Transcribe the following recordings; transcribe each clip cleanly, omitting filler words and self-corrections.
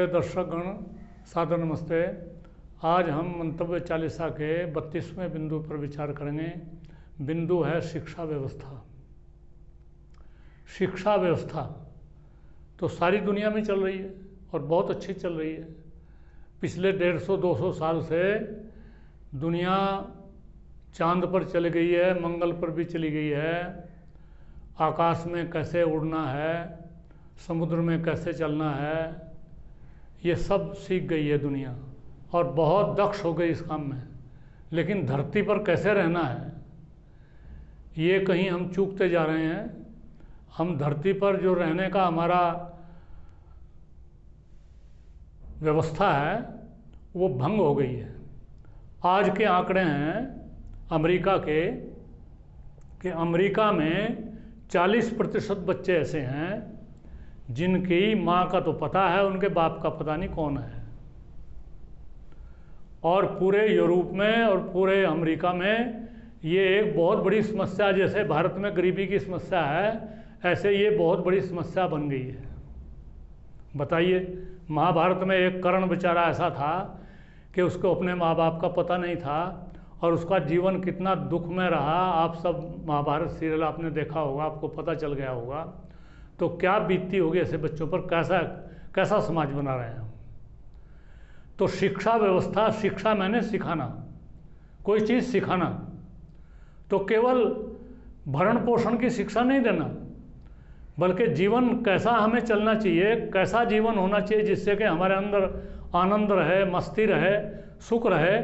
दर्शकगण, सादर नमस्ते। आज हम मंतव्य चालीसा के 32वें बिंदु पर विचार करेंगे। बिंदु है शिक्षा व्यवस्था। शिक्षा व्यवस्था तो सारी दुनिया में चल रही है और बहुत अच्छी चल रही है। पिछले 150-200 साल से दुनिया चांद पर चली गई है, मंगल पर भी चली गई है। आकाश में कैसे उड़ना है, समुद्र में कैसे चलना है, ये सब सीख गई है दुनिया और बहुत दक्ष हो गई इस काम में। लेकिन धरती पर कैसे रहना है, ये कहीं हम चूकते जा रहे हैं। हम धरती पर जो रहने का हमारा व्यवस्था है वो भंग हो गई है। आज के आंकड़े हैं अमेरिका के कि अमेरिका में 40% बच्चे ऐसे हैं जिनकी माँ का तो पता है, उनके बाप का पता नहीं कौन है। और पूरे यूरोप में और पूरे अमेरिका में ये एक बहुत बड़ी समस्या, जैसे भारत में गरीबी की समस्या है, ऐसे ये बहुत बड़ी समस्या बन गई है। बताइए, महाभारत में एक कर्ण बेचारा ऐसा था कि उसको अपने माँ बाप का पता नहीं था और उसका जीवन कितना दुख में रहा। आप सब महाभारत सीरियल आपने देखा होगा, आपको पता चल गया होगा। तो क्या बीतती होगी ऐसे बच्चों पर, कैसा समाज बना रहे हैं हम। तो शिक्षा व्यवस्था, शिक्षा मैंने सिखाना, कोई चीज़ सिखाना, तो केवल भरण पोषण की शिक्षा नहीं देना, बल्कि जीवन कैसा हमें चलना चाहिए, कैसा जीवन होना चाहिए जिससे कि हमारे अंदर आनंद रहे, मस्ती रहे, सुख रहे,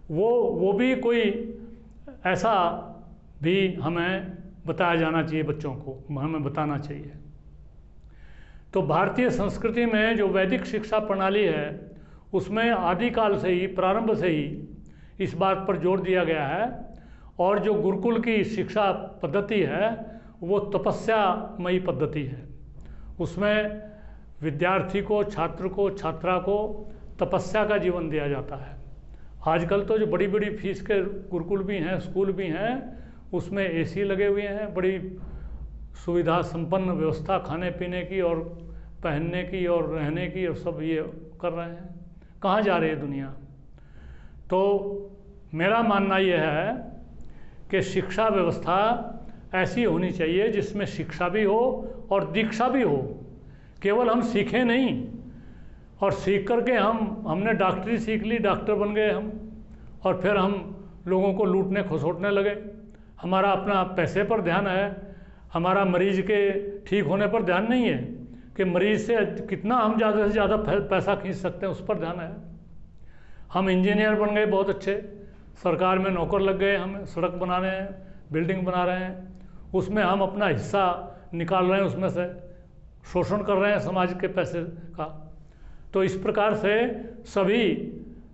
वो भी कोई ऐसा भी हमें बताया जाना चाहिए, बच्चों को हमें बताना चाहिए। तो भारतीय संस्कृति में जो वैदिक शिक्षा प्रणाली है उसमें आदिकाल से ही, प्रारंभ से ही इस बात पर जोर दिया गया है। और जो गुरुकुल की शिक्षा पद्धति है वो तपस्यामयी पद्धति है। उसमें विद्यार्थी को, छात्र को, छात्रा को तपस्या का जीवन दिया जाता है। आजकल तो जो बड़ी बड़ी फीस के गुरुकुल भी हैं, स्कूल भी हैं, उसमें एसी लगे हुए हैं, बड़ी सुविधा संपन्न व्यवस्था खाने पीने की और पहनने की और रहने की, और सब ये कर रहे हैं। कहाँ जा रही है दुनिया। तो मेरा मानना यह है कि शिक्षा व्यवस्था ऐसी होनी चाहिए जिसमें शिक्षा भी हो और दीक्षा भी हो। केवल हम सीखें नहीं और सीख करके हमने डॉक्टरी सीख ली, डॉक्टर बन गए हम, और फिर हम लोगों को लूटने खसोटने लगे। हमारा अपना पैसे पर ध्यान है, हमारा मरीज के ठीक होने पर ध्यान नहीं है कि मरीज से कितना हम ज़्यादा से ज़्यादा पैसा खींच सकते हैं, उस पर ध्यान है। हम इंजीनियर बन गए बहुत अच्छे, सरकार में नौकर लग गए, हम सड़क बना रहे हैं, बिल्डिंग बना रहे हैं, उसमें हम अपना हिस्सा निकाल रहे हैं, उसमें से शोषण कर रहे हैं समाज के पैसे का। तो इस प्रकार से सभी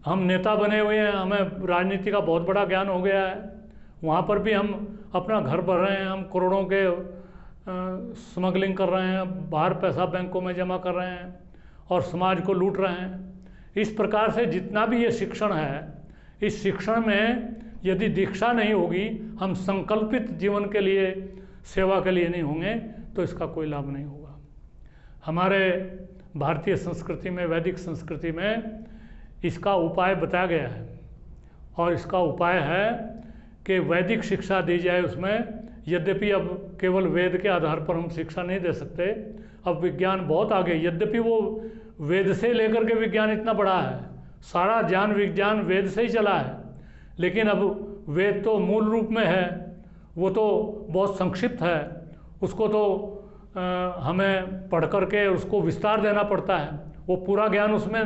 हम नेता बने हुए हैं, हमें राजनीति का बहुत बड़ा ज्ञान हो गया है। वहाँ पर भी हम अपना घर भर रहे हैं, हम करोड़ों के स्मगलिंग कर रहे हैं, बाहर पैसा बैंकों में जमा कर रहे हैं और समाज को लूट रहे हैं। इस प्रकार से जितना भी ये शिक्षण है, इस शिक्षण में यदि दीक्षा नहीं होगी, हम संकल्पित जीवन के लिए, सेवा के लिए नहीं होंगे, तो इसका कोई लाभ नहीं होगा। हमारे भारतीय संस्कृति में, वैदिक संस्कृति में इसका उपाय बताया गया है। और इसका उपाय है कि वैदिक शिक्षा दी जाए उसमें। यद्यपि अब केवल वेद के आधार पर हम शिक्षा नहीं दे सकते, अब विज्ञान बहुत आगे, यद्यपि वो वेद से लेकर के विज्ञान इतना बड़ा है, सारा ज्ञान विज्ञान वेद से ही चला है, लेकिन अब वेद तो मूल रूप में है, वो तो बहुत संक्षिप्त है, उसको तो हमें पढ़ करके उसको विस्तार देना पड़ता है। वो पूरा ज्ञान, उसमें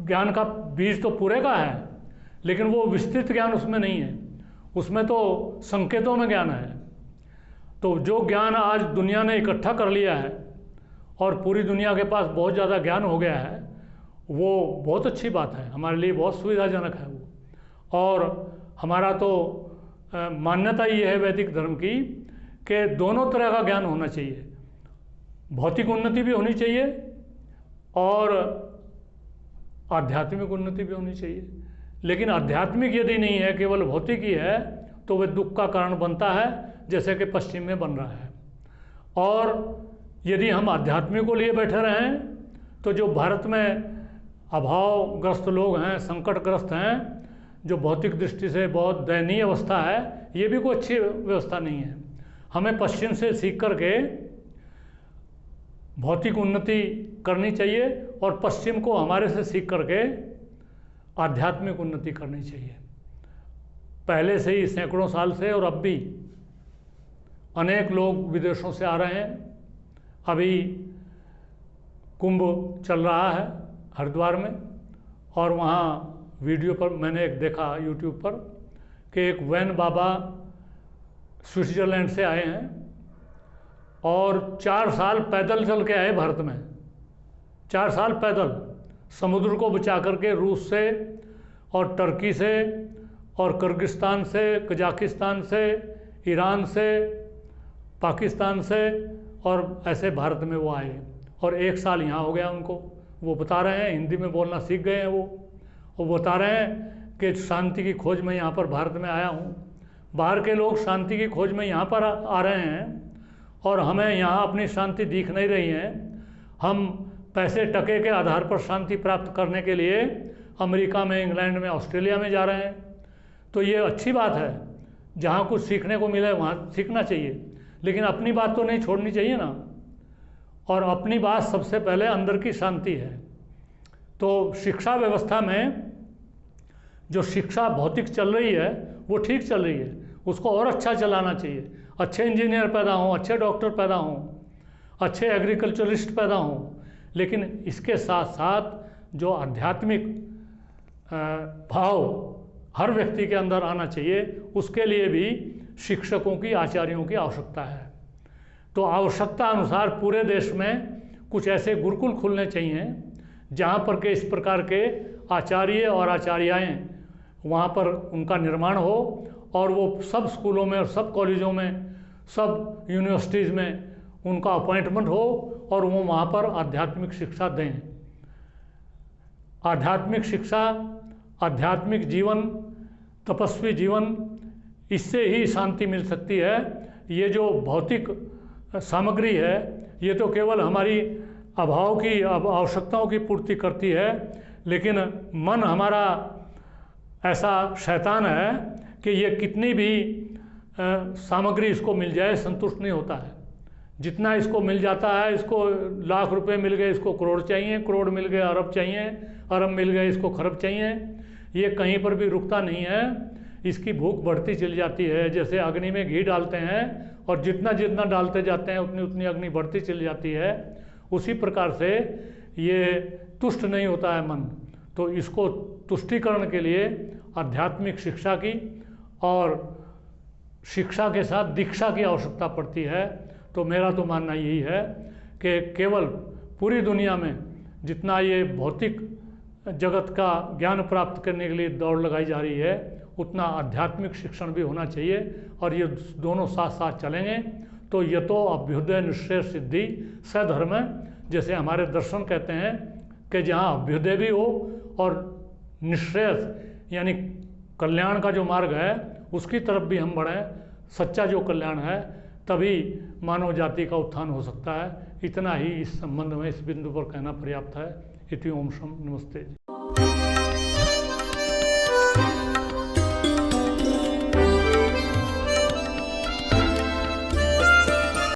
ज्ञान का बीज तो पूरे का है, लेकिन वो विस्तृत ज्ञान उसमें नहीं है, उसमें तो संकेतों में ज्ञान है। तो जो ज्ञान आज दुनिया ने इकट्ठा कर लिया है और पूरी दुनिया के पास बहुत ज़्यादा ज्ञान हो गया है, वो बहुत अच्छी बात है, हमारे लिए बहुत सुविधाजनक है वो। और हमारा तो मान्यता ये है वैदिक धर्म की कि दोनों तरह का ज्ञान होना चाहिए। भौतिक उन्नति भी होनी चाहिए और आध्यात्मिक उन्नति भी होनी चाहिए। लेकिन आध्यात्मिक यदि नहीं है, केवल भौतिक ही है, तो वह दुख का कारण बनता है, जैसे कि पश्चिम में बन रहा है। और यदि हम आध्यात्मिक को लिए बैठे रहें तो जो भारत में अभावग्रस्त लोग हैं, संकटग्रस्त हैं, जो भौतिक दृष्टि से बहुत दयनीय अवस्था है, ये भी कोई अच्छी व्यवस्था नहीं है। हमें पश्चिम से सीख करके भौतिक उन्नति करनी चाहिए और पश्चिम को हमारे से सीख करके आध्यात्मिक उन्नति करनी चाहिए। पहले से ही सैकड़ों साल से और अब भी अनेक लोग विदेशों से आ रहे हैं। अभी कुंभ चल रहा है हरिद्वार में, और वहाँ वीडियो पर मैंने एक देखा यूट्यूब पर कि एक वैन बाबा स्विट्ज़रलैंड से आए हैं और 4 साल पैदल चल के आए भारत में। 4 साल पैदल समुद्र को बचा करके रूस से और टर्की से और किर्गिस्तान से, कजाकिस्तान से, ईरान से, पाकिस्तान से, और ऐसे भारत में वो आए और 1 साल यहाँ हो गया उनको। वो बता रहे हैं, हिंदी में बोलना सीख गए हैं वो बता रहे हैं कि शांति की खोज में यहाँ पर भारत में आया हूँ। बाहर के लोग शांति की खोज में यहाँ पर आ रहे हैं और हमें यहाँ अपनी शांति दिख नहीं रही है। हम पैसे टके के आधार पर शांति प्राप्त करने के लिए अमेरिका में, इंग्लैंड में, ऑस्ट्रेलिया में जा रहे हैं। तो ये अच्छी बात है, जहाँ कुछ सीखने को मिले वहाँ सीखना चाहिए, लेकिन अपनी बात तो नहीं छोड़नी चाहिए ना। और अपनी बात सबसे पहले अंदर की शांति है। तो शिक्षा व्यवस्था में जो शिक्षा भौतिक चल रही है वो ठीक चल रही है, उसको और अच्छा चलाना चाहिए। अच्छे इंजीनियर पैदा हों, अच्छे डॉक्टर पैदा हों, अच्छे एग्रीकल्चरिस्ट पैदा हों, लेकिन इसके साथ साथ जो आध्यात्मिक भाव हर व्यक्ति के अंदर आना चाहिए, उसके लिए भी शिक्षकों की, आचार्यों की आवश्यकता है। तो आवश्यकता अनुसार पूरे देश में कुछ ऐसे गुरुकुल खुलने चाहिए जहाँ पर के इस प्रकार के आचार्य और आचार्याएँ वहाँ पर उनका निर्माण हो, और वो सब स्कूलों में और सब कॉलेजों में, सब यूनिवर्सिटीज़ में उनका अपॉइंटमेंट हो और वो वहाँ पर आध्यात्मिक शिक्षा दें। आध्यात्मिक शिक्षा, आध्यात्मिक जीवन, तपस्वी जीवन, इससे ही शांति मिल सकती है। ये जो भौतिक सामग्री है ये तो केवल हमारी अभाव की, आवश्यकताओं की पूर्ति करती है, लेकिन मन हमारा ऐसा शैतान है कि ये कितनी भी सामग्री इसको मिल जाए संतुष्ट नहीं होता है। जितना इसको मिल जाता है, इसको लाख रुपए मिल गए इसको करोड़ चाहिए, करोड़ मिल गए अरब चाहिए, अरब मिल गए इसको खरब चाहिए। ये कहीं पर भी रुकता नहीं है, इसकी भूख बढ़ती चली जाती है। जैसे अग्नि में घी डालते हैं और जितना जितना डालते जाते हैं उतनी उतनी अग्नि बढ़ती चली जाती है, उसी प्रकार से ये तुष्ट नहीं होता है मन। तो इसको तुष्टिकरण के लिए आध्यात्मिक शिक्षा की और शिक्षा के साथ दीक्षा की आवश्यकता पड़ती है। तो मेरा तो मानना यही है कि केवल पूरी दुनिया में जितना ये भौतिक जगत का ज्ञान प्राप्त करने के लिए दौड़ लगाई जा रही है, उतना आध्यात्मिक शिक्षण भी होना चाहिए, और ये दोनों साथ साथ चलेंगे तो यतो अभ्युदय निश्चय सिद्धि सधर्म, जैसे हमारे दर्शन कहते हैं कि जहाँ अभ्युदय भी हो और निश्चय यानी कल्याण का जो मार्ग है उसकी तरफ भी हम बढ़ें, सच्चा जो कल्याण है, तभी मानव जाति का उत्थान हो सकता है। इतना ही इस संबंध में, इस बिंदु पर कहना पर्याप्त है। इति ओम शम नमस्ते।